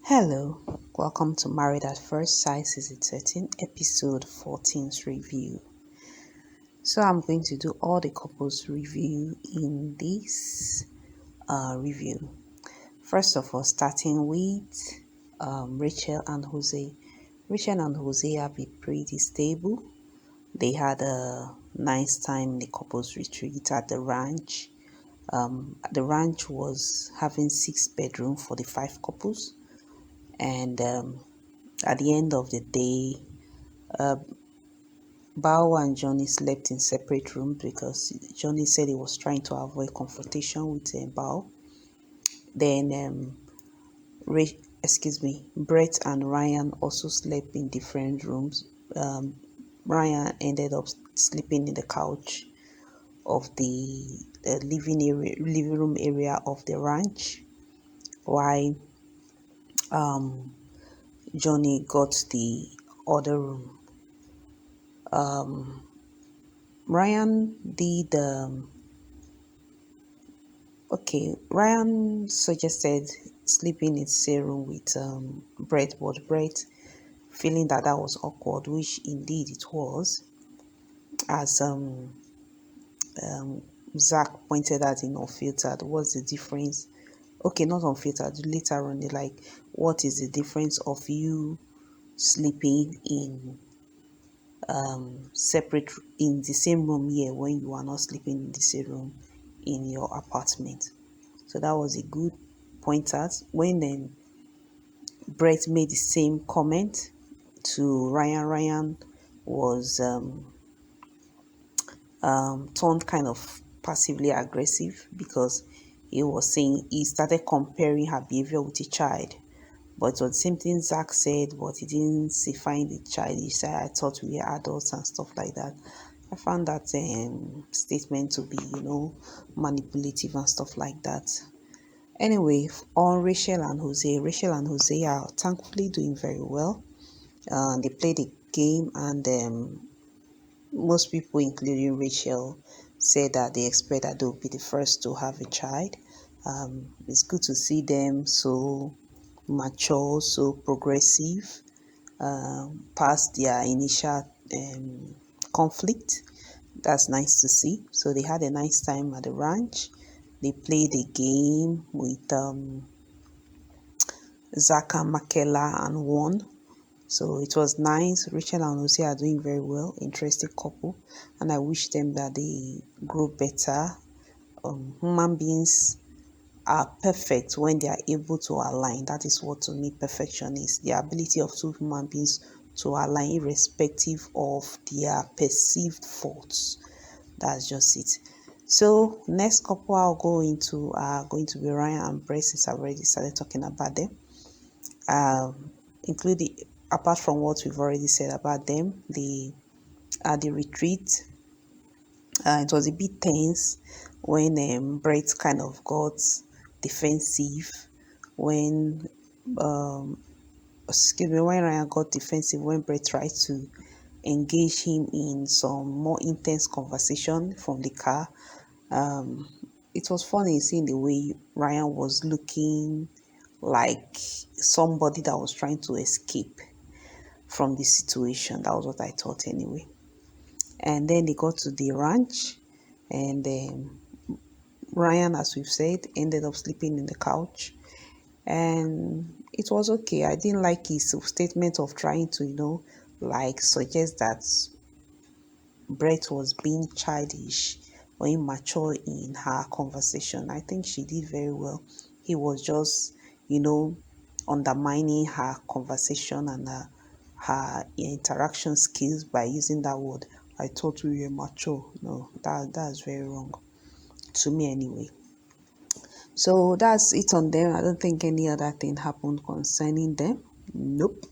Hello, welcome to Married at First Sight Season 13, Episode 14's review. So I'm going to do all the couples review in this review. First of all, starting with Rachael and Jose. Rachael and Jose have been pretty stable. They had a nice time in the couples retreat at the ranch. The ranch was having 6 bedrooms for the 5 couples, and at the end of the day, Bao and Johnny slept in separate rooms because Johnny said he was trying to avoid confrontation with Bao. Then, Brett and Ryan also slept in different rooms. Ryan ended up sleeping in the couch of the living room area of the ranch, while Johnny got the other room. Ryan did Ryan suggested sleeping in the same room with Brett, but Brett feeling that was awkward, which indeed it was, as Zack pointed out in Unfiltered. What's the difference? Okay, not Unfiltered. Later on, they like, what is the difference of you sleeping in separate in the same room here when you are not sleeping in the same room in your apartment? So that was a good point out. When then Brett made the same comment to Ryan, Ryan was turned kind of passively aggressive because he was saying he started comparing her behavior with a child. But it was the same thing Zack said, but he didn't find it childish. He said, I thought we were adults and stuff like that. I found that statement to be, manipulative and stuff like that. Anyway, on Rachael and Jose are thankfully doing very well. They played a game, and most people, including Rachael, said that they expect that they'll be the first to have a child. It's good to see them so mature, so progressive, past their initial conflict. That's nice to see. So they had a nice time at the ranch. They played a game with Zack and Michaela and won. So it was nice. Rachael and Jose are doing very well. Interesting couple. And I wish them that they grow better. Human beings are perfect when they are able to align. That is what to me perfection is. The ability of two human beings to align irrespective of their perceived faults. That's just it. So next couple I'll go into are going to be Ryan and Brett, since I already started talking about them. Including, apart from what we've already said about them, at the retreat, it was a bit tense when Brett kind of got defensive when when Ryan got defensive when Brett tried to engage him in some more intense conversation from the car. It was funny seeing the way Ryan was looking like somebody that was trying to escape from the situation. That was what I thought anyway. And then they got to the ranch, and Ryan, as we've said, ended up sleeping in the couch, and it was okay. I didn't like his statement of trying to, suggest that Brett was being childish or immature in her conversation. I think she did very well. He was just, undermining her conversation and her interaction skills by using that word. I thought we were mature. No, that's very wrong. To me anyway. So that's it on them. I don't think any other thing happened concerning them. Nope.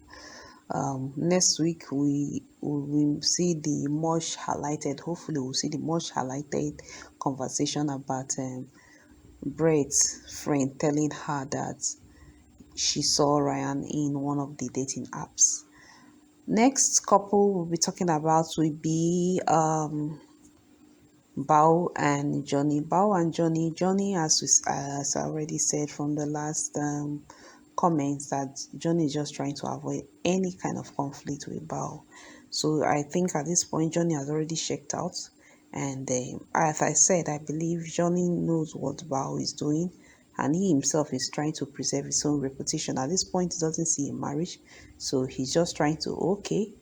Next week we will see the much highlighted, hopefully we'll see the much highlighted conversation about Brett's friend telling her that she saw Ryan in one of the dating apps. Next couple we'll be talking about will be Bao and Johnny. Bao and Johnny, as I already said from the last comments that Johnny is just trying to avoid any kind of conflict with Bao. So I think at this point, Johnny has already checked out. And as I said, I believe Johnny knows what Bao is doing, and he himself is trying to preserve his own reputation. At this point, he doesn't see a marriage, so he's just trying to, okay,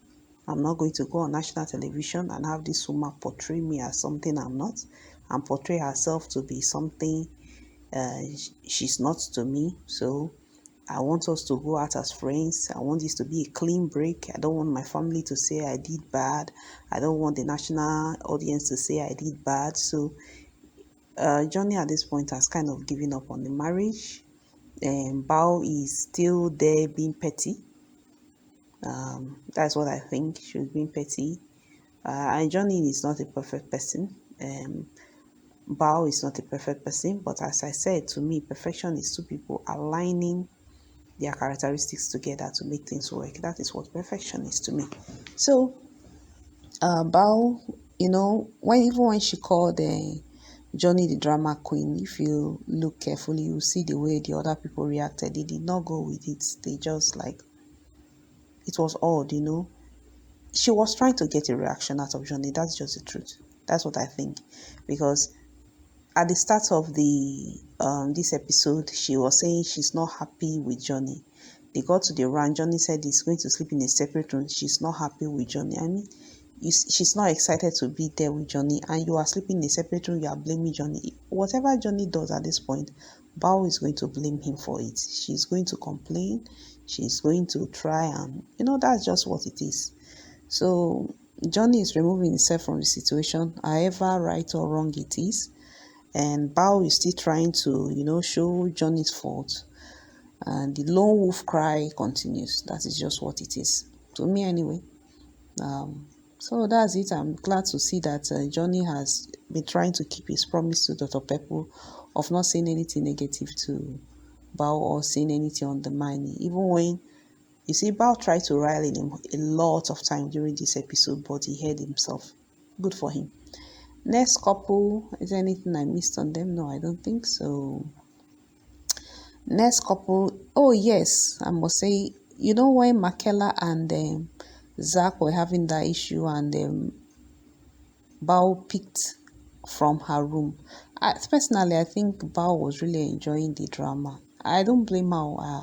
I'm not going to go on national television and have this woman portray me as something I'm not, and portray herself to be something she's not to me. So I want us to go out as friends. I want this to be a clean break. I don't want my family to say I did bad. I don't want the national audience to say I did bad. So Johnny at this point has kind of given up on the marriage. And Bao is still there being petty. That's what I think. She was being petty. And Johnny is not a perfect person. Bao is not a perfect person. But as I said, to me, perfection is two people aligning their characteristics together to make things work. That is what perfection is to me. So, Bao, when she called Johnny the drama queen, if you look carefully, you see the way the other people reacted. They did not go with it. They just like, it was odd. She was trying to get a reaction out of Johnny. That's just the truth. That's what I think. Because at the start of the this episode, she was saying she's not happy with Johnny. They got to the round. Johnny said he's going to sleep in a separate room. She's not happy with Johnny. I mean, she's not excited to be there with Johnny, and you are sleeping in a separate room. You are blaming Johnny. Whatever Johnny does at this point, Bao is going to blame him for it. She's going to complain. She's going to try, and that's just what it is. So Johnny is removing himself from the situation, however right or wrong it is. And Bao is still trying to, show Johnny's fault. And the lone wolf cry continues. That is just what it is. To me, anyway. So that's it. I'm glad to see that Johnny has been trying to keep his promise to Dr. Pepple of not saying anything negative to Bao or saying anything undermining. Even when, you see, Bao tried to rile him a lot of time during this episode, but he held himself. Good for him. Next couple, is there anything I missed on them? No, I don't think so. Next couple, oh yes, I must say, when Michaela and Zack were having that issue and Bao picked from her room. Personally, I think Bao was really enjoying the drama. I don't blame her.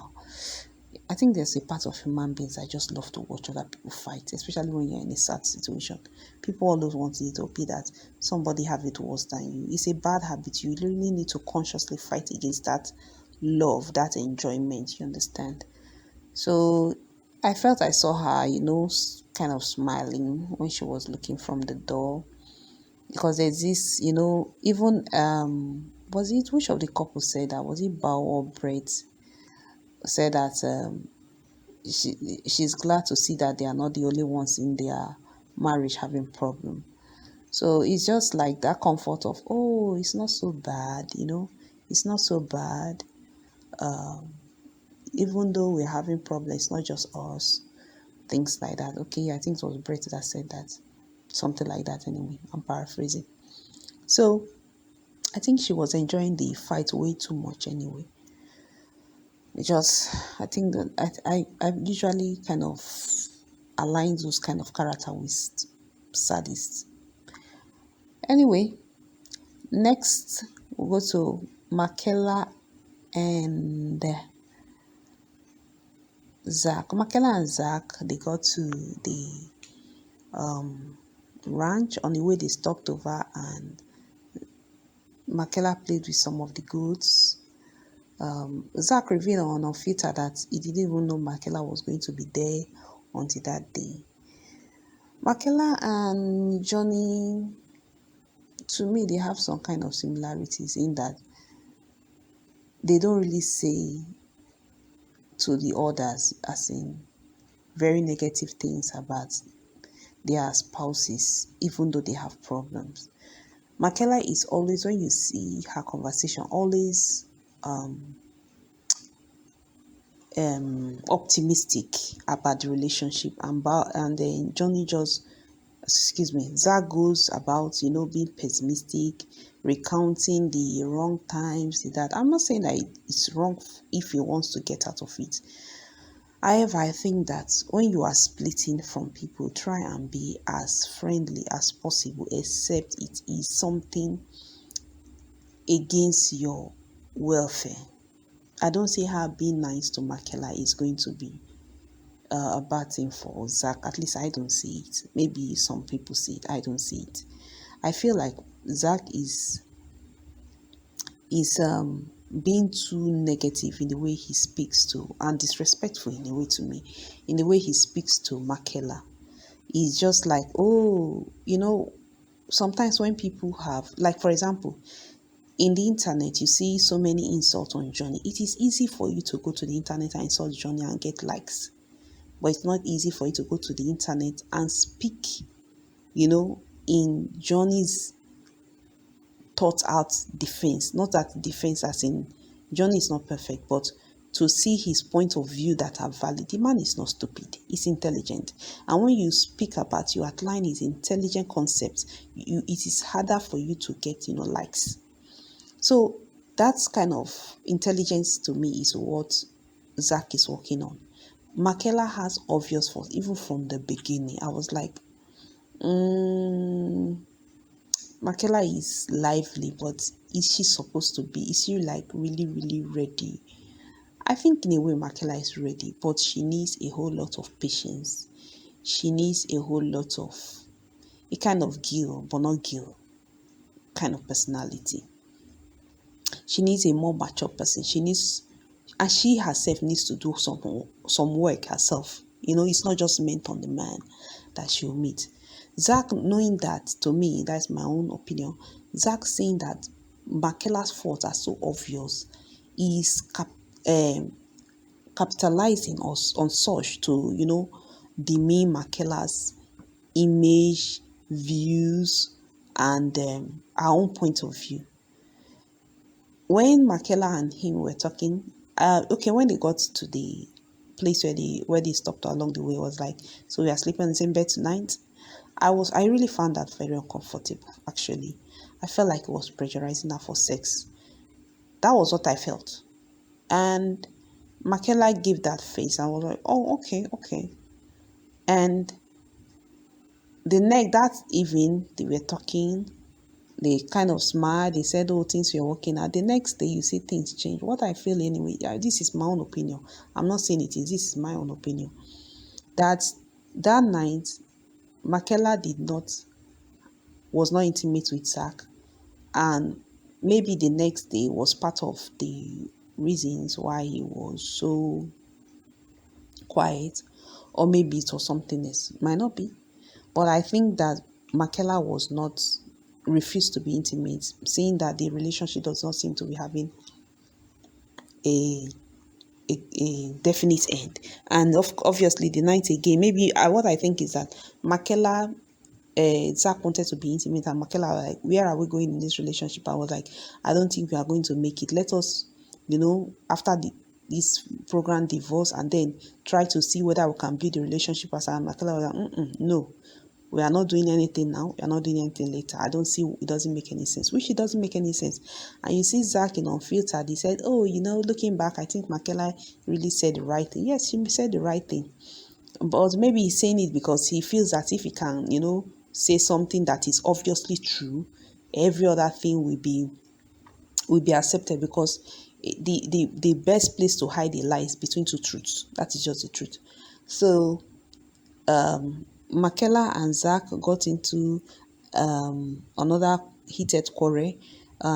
I think there's a part of human beings I just love to watch other people fight, especially when you're in a sad situation. People always want it to be that somebody have it worse than you. It's a bad habit. You really need to consciously fight against that love, that enjoyment, you understand? So I felt I saw her, kind of smiling when she was looking from the door. Because there's this, even, was it, which of the couple said that? Was it Bao or Brett? Said that she's glad to see that they are not the only ones in their marriage having problem. So it's just like that comfort of, oh, it's not so bad, it's not so bad. Even though we're having problems, it's not just us. Things like that. Okay, I think it was Brett that said that. Something like that anyway. I'm paraphrasing. So I think she was enjoying the fight way too much anyway. I think that I usually kind of align those kind of character with sadists. Anyway, next we'll go to Michaela and Zack. Michaela and Zack, they got to the ranch. On the way they stopped over and Michaela played with some of the goats. Zack revealed on Twitter that he didn't even know Michaela was going to be there until that day. Michaela and Johnny, to me, they have some kind of similarities in that they don't really say to the others, as in very negative things about their spouses, even though they have problems. Michaela is always, when you see her conversation, always optimistic about the relationship, and then Johnny just, Zack goes about being pessimistic, recounting the wrong times, that. I'm not saying that it's wrong if he wants to get out of it. However, I think that when you are splitting from people, try and be as friendly as possible, except it is something against your welfare. I don't see how being nice to Michaela is going to be a bad thing for Zack. At least I don't see it. Maybe some people see it. I don't see it. I feel like Zack is being too negative in the way he speaks to, and disrespectful in a way to me, in the way he speaks to Michaela. He's just like, oh, sometimes when people have, like, for example, in the internet, you see so many insults on Johnny. It is easy for you to go to the internet and insult Johnny and get likes, but it's not easy for you to go to the internet and speak, in Johnny's thought out defense. Not that defense as in Johnny is not perfect, but to see his point of view that are valid. The man is not stupid, he's intelligent. And when you speak about, you outline his intelligent concepts, it is harder for you to get, likes. So that's kind of intelligence to me is what Zack is working on. Michaela has obvious faults, even from the beginning. I was like, Michaela is lively, but is she supposed to be? Is she like really, really ready? I think in a way Michaela is ready, but she needs a whole lot of patience. She needs a whole lot of a kind of Gil, but not Gil kind of personality. She needs a more mature person. And she herself needs to do some work herself. It's not just meant on the man that she'll meet. Zack, knowing that, to me, that's my own opinion, Zack saying that Michaela's faults are so obvious is capitalizing us on such to, demean Michaela's image, views, and our own point of view. When Michaela and him were talking, when they got to the place where they stopped along the way, it was like, so we are sleeping in the same bed tonight. I really found that very uncomfortable, actually. I felt like it was pressurizing her for sex. That was what I felt. And Michaela gave that face. I was like, oh, okay, okay. And that evening, they were talking. They kind of smiled. They said, oh, things were working out. The next day, you see things change. What I feel anyway, this is my own opinion. I'm not saying it is. This is my own opinion. That night, Michaela was not intimate with Zack. And maybe the next day was part of the reasons why he was so quiet. Or maybe it was something else. Might not be. But I think that Michaela refused to be intimate, seeing that the relationship does not seem to be having a definite end. And obviously the night again, maybe what I think is that Michaela, Zack wanted to be intimate, and Michaela was like, where are we going in this relationship? I was like, I don't think we are going to make it. Let us, after this program divorce, and then try to see whether we can build the relationship as. And Michaela was like, no. We are not doing anything now. We are not doing anything later. I don't see, it doesn't make any sense. Which it doesn't make any sense. And you see Zack in Unfiltered, he said, oh, looking back, I think Michaela really said the right thing. Yes, she said the right thing. But maybe he's saying it because he feels that if he can, say something that is obviously true, every other thing will be accepted, because the best place to hide a lie is between two truths. That is just the truth. So, Michaela and Zack got into another heated quarrel.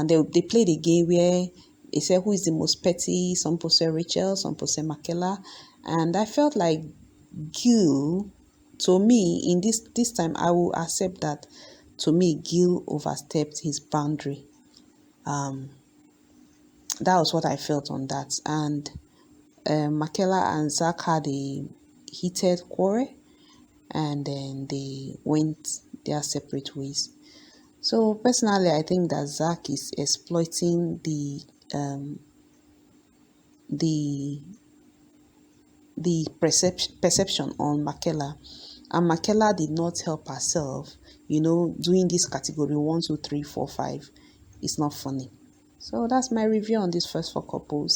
They played a game where they said who is the most petty. Some people say Rachael, some people say Michaela. And I felt like Gil, to me, in this time, I will accept that, to me, Gil overstepped his boundary. That was what I felt on that. And Michaela and Zack had a heated quarrel, and then they went their separate ways. So personally, I think that Zack is exploiting the perception on Michaela, and Michaela did not help herself. Doing this category 1, 2, 3, 4, 5. it's not funny. So that's my review on these first four couples.